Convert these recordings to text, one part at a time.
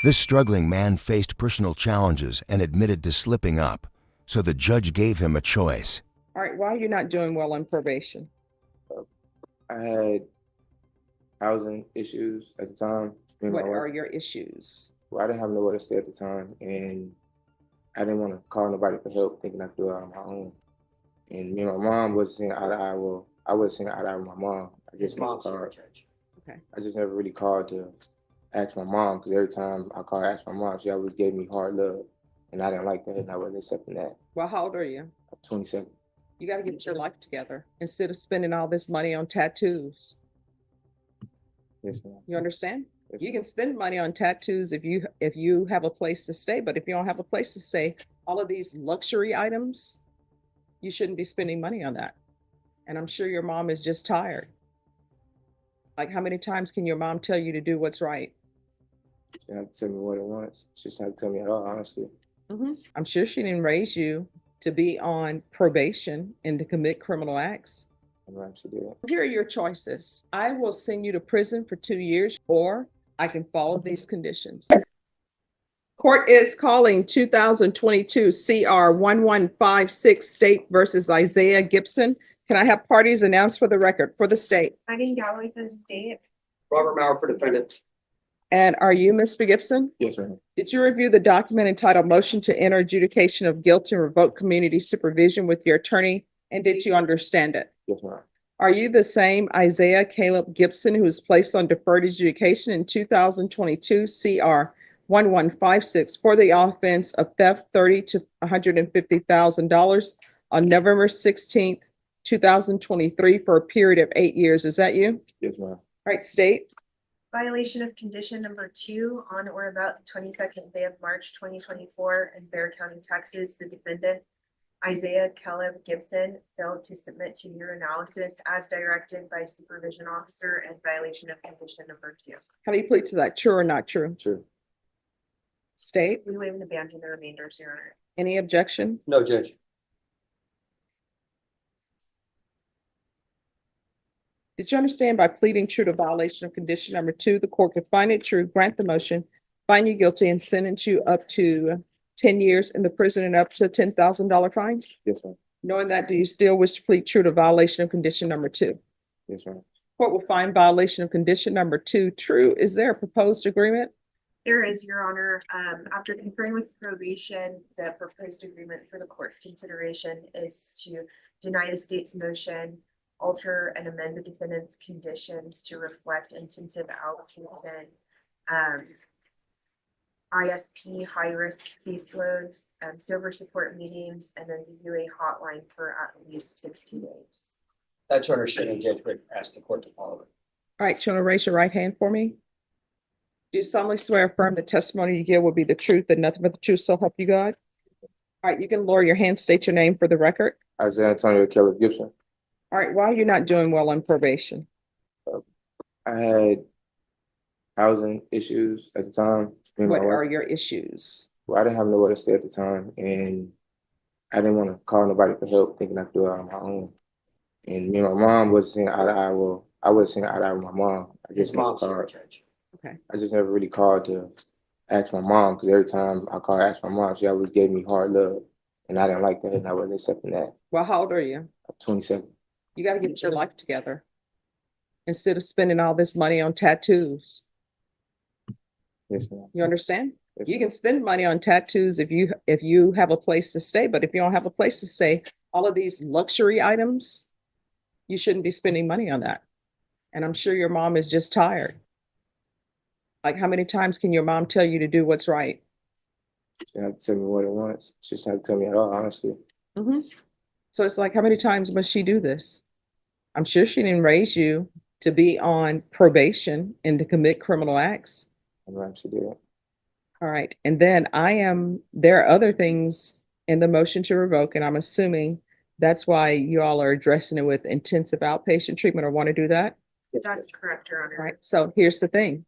This struggling man faced personal challenges and admitted to slipping up, so the judge gave him a choice. All right, why are you not doing well on probation? I had housing issues at the time. What are your issues? Well, I didn't have nowhere to stay at the time, and I didn't want to call nobody for help, thinking I could do it on my own. And me and my mom wasn't seeing eye to eye. Well, I wasn't seeing eye to eye with my mom. His mom's the judge. Okay. I just never really called to ask my mom, because every time I called, ask my mom, she always gave me hard love, and I didn't like that, and I wasn't accepting that. Well, how old are you? I'm 27. You got to get your life together instead of spending all this money on tattoos. Yes, ma'am. You understand? Yes, You ma'am. can spend money on tattoos if you have a place to stay, but if you don't have a place to stay, all of these luxury items, you shouldn't be spending money on that. And I'm sure your mom is just tired. Like, how many times can your mom tell you to do what's right? She didn't have to tell me what it was. She just had to tell me at all, honestly. I'm sure she didn't raise you to be on probation and to commit criminal acts. I'm glad she did. Here are your choices. I will send you to prison for 2 years, or I can follow these conditions. Court is calling 2022 CR 1156 State versus Isaiah Gibson. Can I have parties announced for the record for the state? Megan Galloway for the state. Robert Maurer for defendant. And are you Mr. Gibson? Yes, ma'am. Did you review the document entitled Motion to Enter Adjudication of Guilt and Revoke Community Supervision with your attorney? And did you understand it? Yes, ma'am. Are you the same Isaiah Caleb Gibson who was placed on deferred adjudication in 2022 CR 1156 for the offense of theft $30,000 to $150,000 on November 16th, 2023 for a period of 8 years? Is that you? Yes, ma'am. All right, state. Violation of condition number 2 on or about the 22nd day of March 2024 in Bexar County, Texas. The defendant, Isaiah Caleb Gibson, failed to submit to your analysis as directed by supervision officer and violation of condition number 2. How do you plead to that? True or not true? True. State. We waive and abandon the remainders, Your Honor. Any objection? No, Judge. Did you understand by pleading true to violation of condition number 2, the court could find it true, grant the motion, find you guilty, and sentence you up to 10 years in the prison and up to a $10,000 fine? Yes, ma'am. Knowing that, do you still wish to plead true to violation of condition number 2? Yes, ma'am. Court will find violation of condition number 2 true. Is there a proposed agreement? There is, Your Honor. After conferring with probation, the proposed agreement for the court's consideration is to deny the state's motion, alter and amend the defendant's conditions to reflect intensive allocation, ISP, high-risk caseload, sober support meetings, and then the UA hotline for at least 60 days. That's your understanding, Judge, but ask the court to follow it. All right, you want to raise your right hand for me? Do you solemnly swear or affirm the testimony you give will be the truth and nothing but the truth, so help you God? All right, you can lower your hand, state your name for the record. Isaiah Antonio Caleb Gibson. All right, why are you not doing well on probation? I had housing issues at the time. Me and my What wife. are your issues? Well, I didn't have nowhere to stay at the time, and I didn't want to call nobody for help, thinking I could do it on my own. And me and my mom wasn't seeing eye to eye. Well, I wasn't seeing eye to eye with my mom. His mom's the judge. Okay. I just never really called to ask my mom, because every time I called, ask my mom, she always gave me hard love, and I didn't like that, and I wasn't accepting that. Well, how old are you? I'm 27. You got to get your life together instead of spending all this money on tattoos. Yes, ma'am. You understand? Yes, You ma'am. can spend money on tattoos if you have a place to stay, but if you don't have a place to stay, all of these luxury items, you shouldn't be spending money on that. And I'm sure your mom is just tired. Like, how many times can your mom tell you to do what's right? She didn't have to tell me what it was. She just had to tell me at all, honestly. So it's like, how many times must she do this? I'm sure she didn't raise you to be on probation and to commit criminal acts. I'm glad she did. All right. And then there are other things in the motion to revoke, and I'm assuming that's why you all are addressing it with intensive outpatient treatment or want to do that. That's correct, Your Honor. All right. So here's the thing.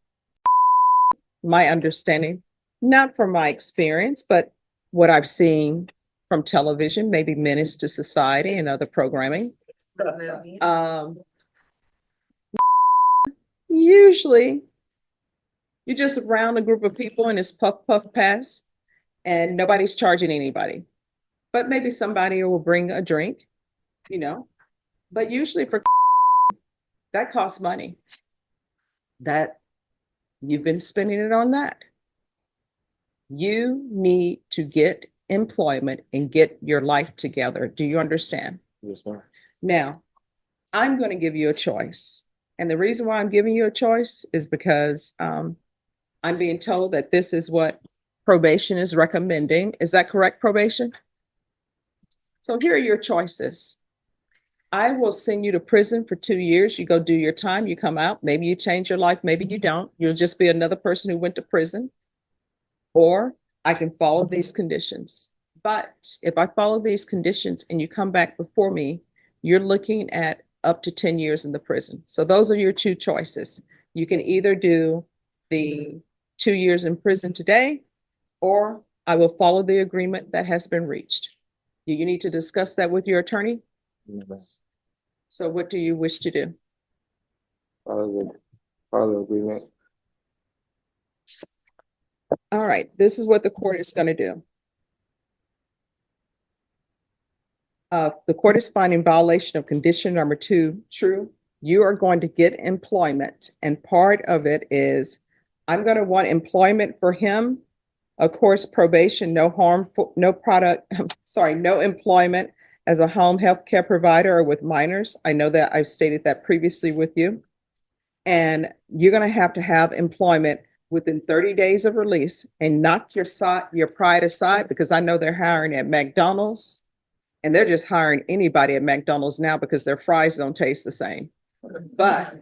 My understanding, not from my experience, but what I've seen from television, maybe Menace to Society and other programming. The movie. Usually You're just around a group of people and it's puff, puff, pass, and nobody's charging anybody. But maybe somebody will bring a drink, you know, but usually for that costs money. That you've been spending it on that. You need to get employment and get your life together. Do you understand? Yes, ma'am. Now, I'm going to give you a choice. And the reason why I'm giving you a choice is because I'm being told that this is what probation is recommending. Is that correct, probation? So here are your choices. I will send you to prison for 2 years. You go do your time, you come out. Maybe you change your life, maybe you don't. You'll just be another person who went to prison. Or I can follow these conditions. But if I follow these conditions and you come back before me, you're looking at up to 10 years in the prison. So those are your two choices. You can either do the 2 years in prison today, or I will follow the agreement that has been reached. Do you need to discuss that with your attorney? Yes, ma'am. So what do you wish to do? Follow the agreement. All right, this is what the court is going to do. The court is finding violation of condition number 2 true. You are going to get employment, and part of it is I'm going to want employment for him. Of course, probation, no harmful, no product, sorry, no employment as a home health care provider or with minors. I know that I've stated that previously with you. And you're going to have employment within 30 days of release, and knock your pride aside, because I know they're hiring at McDonald's, and they're just hiring anybody at McDonald's now because their fries don't taste the same. But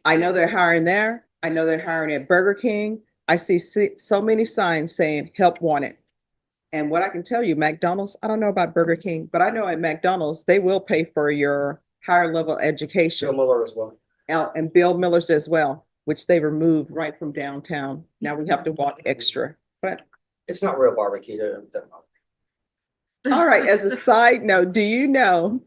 I know they're hiring there. I know they're hiring at Burger King. I see so many signs saying help wanted. And what I can tell you, McDonald's, I don't know about Burger King, but I know at McDonald's, they will pay for your higher level education. Bill Miller as well. And Bill Miller's as well, which they removed right from downtown. Now we have to walk extra. But It's not real barbecue. all right, as a side note, do you know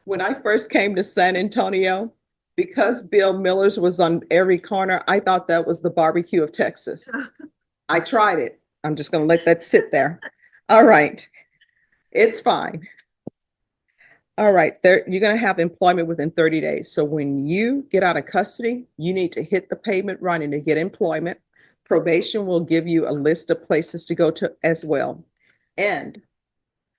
when I first came to San Antonio, because Bill Miller's was on every corner, I thought that was the barbecue of Texas. I tried it. I'm just going to let that sit there. All right, it's fine. All right, you're going to have employment within 30 days. So when you get out of custody, you need to hit the pavement running to get employment. Probation will give you a list of places to go to as well. And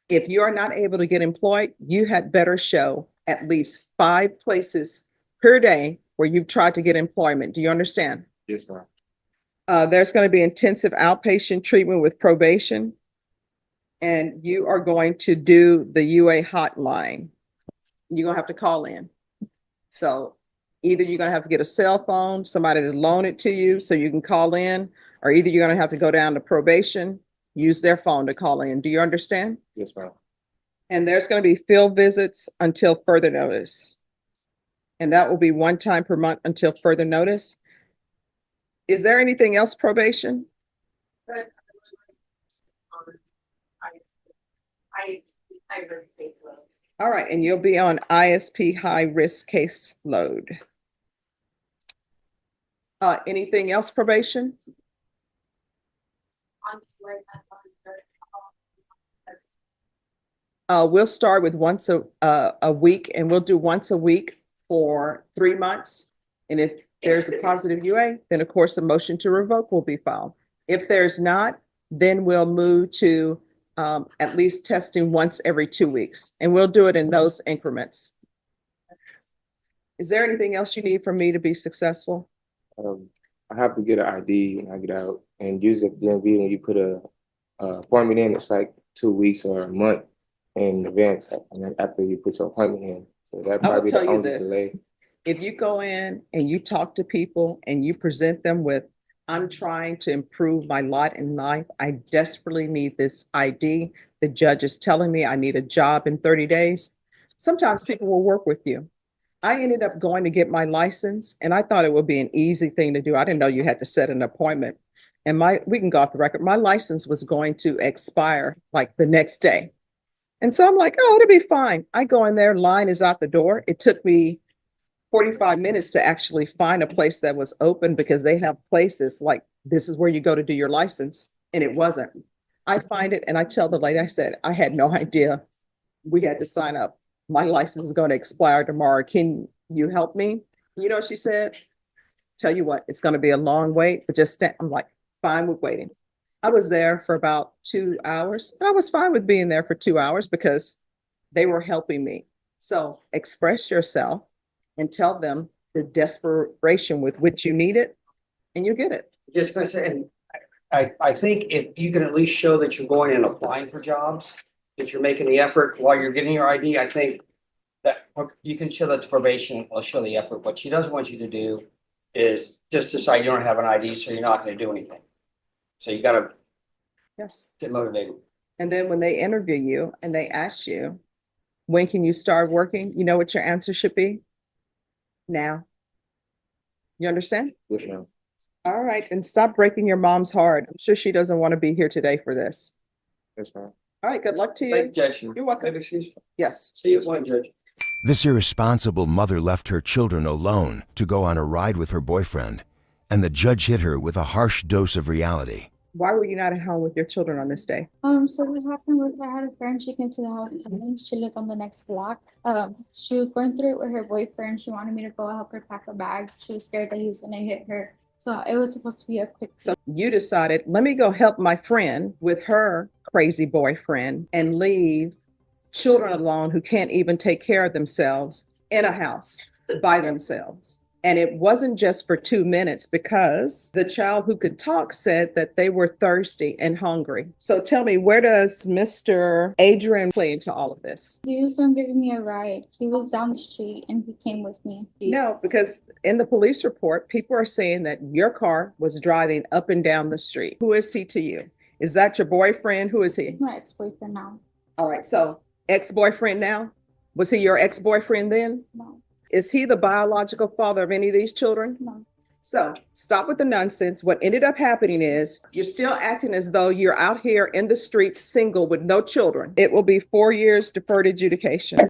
if you are not able to get employed, you had better show at least 5 places per day where you've tried to get employment. Do you understand? Yes, ma'am. There's going to be intensive outpatient treatment with probation. And you are going to do the UA hotline. You're going to have to call in. So either you're going to have to get a cell phone, somebody to loan it to you so you can call in, or either you're going to have to go down to probation, use their phone to call in. Do you understand? Yes, ma'am. And there's going to be field visits until further notice. And that will be 1 time per month until further notice. Is there anything else, probation? All right, and you'll be on ISP high risk case load. Anything else, probation? We'll start with once a week, and we'll do once a week for 3 months. And if there's a positive UA, then of course the motion to revoke will be filed. If there's not, then we'll move to at least testing once every 2 weeks, and we'll do it in those increments. Is there anything else you need from me to be successful? I have to get an ID when I get out, and usually at the DMV, when you put a appointment in, it's like 2 weeks or a month in advance, and then after you put your appointment in. So that I will might be tell the you only this. delay. If you go in and you talk to people and you present them with, I'm trying to improve my lot in life, I desperately need this ID. The judge is telling me I need a job in 30 days. Sometimes people will work with you. I ended up going to get my license, and I thought it would be an easy thing to do. I didn't know you had to set an appointment. And we can go off the record. My license was going to expire like the next day. And so I'm like, oh, it'll be fine. I go in there, line is out the door. It took me 45 minutes to actually find a place that was open because they have places like this is where you go to do your license, and it wasn't. I find it and I tell the lady, I said, I had no idea we had to sign up. My license is going to expire tomorrow. Can you help me? You know what she said? Tell you what, it's going to be a long wait, but just stand. I'm like, fine with waiting. I was there for about 2 hours, and I was fine with being there for 2 hours because they were helping me. So express yourself and tell them the desperation with which you need it, and you get it. Just gonna say, and I think if you can at least show that you're going and applying for jobs, that you're making the effort while you're getting your ID, I think that you can show that to probation, will show the effort. What she doesn't want you to do is just decide you don't have an ID, so you're not gonna do anything. So you gotta Yes. get motivated. And then when they interview you and they ask you, when can you start working? You know what your answer should be? Now. You understand? Yes, ma'am. All right, and stop breaking your mom's heart. I'm sure she doesn't want to be here today for this. Yes, ma'am. All right, good luck to Thank you, you. Judge. You're welcome. Maybe excuse me. Yes. See you at one, Judge. This irresponsible mother left her children alone to go on a ride with her boyfriend, and the judge hit her with a harsh dose of reality. Why were you not at home with your children on this day? So what happened was I had a friend, she came to the house and she lived on the next block. She was going through it with her boyfriend. She wanted me to go help her pack a bag. She was scared that he was gonna hit her. So it was supposed to be a quick. So you decided, let me go help my friend with her crazy boyfriend and leave children alone who can't even take care of themselves in a house by themselves. And it wasn't just for 2 minutes because the child who could talk said that they were thirsty and hungry. So tell me, where does Mr. Adrian play into all of this? He was giving me a ride. He was down the street and he came with me. No, because in the police report, people are saying that your car was driving up and down the street. Who is he to you? Is that your boyfriend? Who is he? He's my ex-boyfriend now. All right, so ex-boyfriend now? Was he your ex-boyfriend then? No, Is he the biological father of any of these children? no. So stop with the nonsense. What ended up happening is you're still acting as though you're out here in the streets single with no children. It will be 4 years deferred adjudication.